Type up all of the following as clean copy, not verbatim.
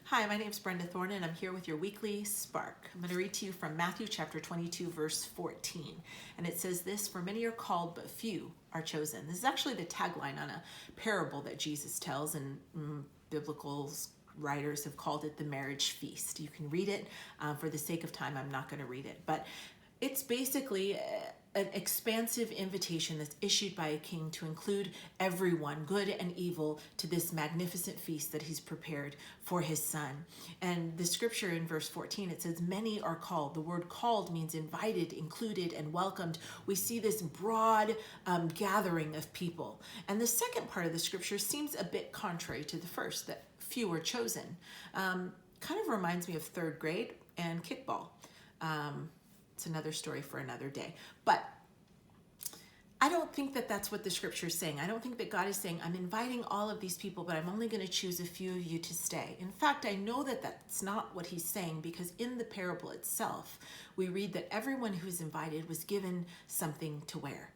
Hi, my name is Brenda Thorn, and I'm here with your weekly Spark. I'm going to read to you from Matthew chapter 22, verse 14. And it says this, "For many are called, but few are chosen." This is actually the tagline on a parable that Jesus tells, and biblical writers have called it the marriage feast. You can read it. For the sake of time, I'm not going to read it. But it's basically an expansive invitation that's issued by a king to include everyone, good and evil, to this magnificent feast that he's prepared for his son. And the scripture in verse 14, it says, "Many are called." The word called means invited, included, and welcomed. We see this broad gathering of people. And the second part of the scripture seems a bit contrary to the first, that few are chosen. Kind of reminds me of third grade and kickball. It's another story for another day. But I don't think that that's what the scripture is saying. I don't think that God is saying, I'm inviting all of these people, but I'm only going to choose a few of you to stay. In fact, I know that that's not what he's saying, because in the parable itself, we read that everyone who's invited was given something to wear.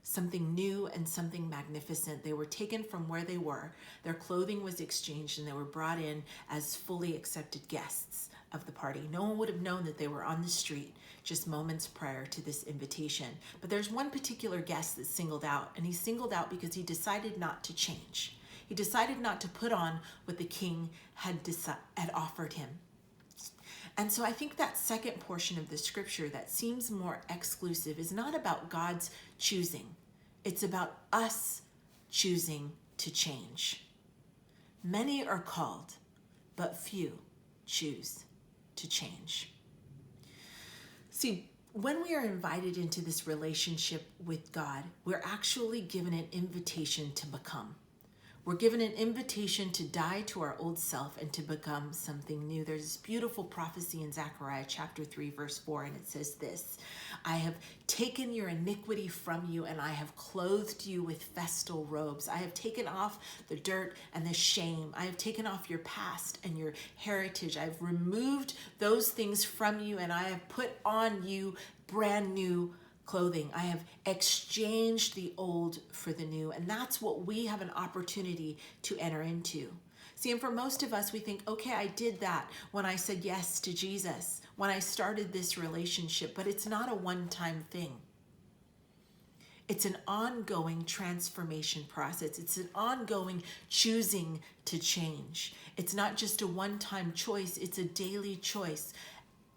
Something new and something magnificent. They were taken from where they were. Their clothing was exchanged, and they were brought in as fully accepted guests of the party. No one would have known that they were on the street just moments prior to this invitation. But there's one particular guest that's singled out, and he's singled out because he decided not to change. He decided not to put on what the king had offered him. And so I think that second portion of the scripture that seems more exclusive is not about God's choosing. It's about us choosing to change. Many are called, but few choose to change. See, when we are invited into this relationship with God, we're actually given an invitation to become. We're given an invitation to die to our old self and to become something new. There's this beautiful prophecy in Zechariah chapter 3, verse 4, and it says this, "I have taken your iniquity from you, and I have clothed you with festal robes. I have taken off the dirt and the shame. I have taken off your past and your heritage. I've removed those things from you, and I have put on you brand new clothing. I have exchanged the old for the new." And that's what we have an opportunity to enter into. See, and for most of us, we think, okay, I did that when I said yes to Jesus, when I started this relationship, but it's not a one-time thing. It's an ongoing transformation process. It's an ongoing choosing to change. It's not just a one-time choice, it's a daily choice.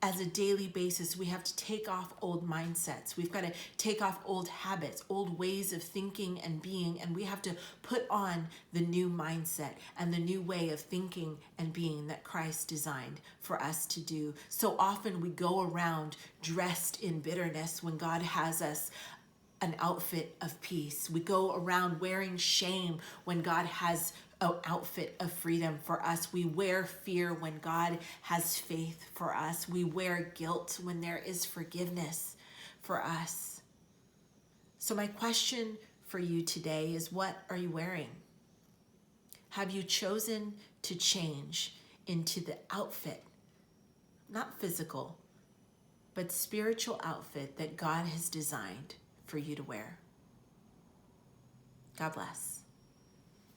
As a daily basis, we have to take off old mindsets. We've got to take off old habits, old ways of thinking and being, and we have to put on the new mindset and the new way of thinking and being that Christ designed for us to do. So often we go around dressed in bitterness when God has us an outfit of peace. We go around wearing shame when God has an outfit of freedom for us. We wear fear when God has faith for us. We wear guilt when there is forgiveness for us. So my question for you today is, what are you wearing? Have you chosen to change into the outfit, not physical, but spiritual outfit that God has designed for you to wear? God bless.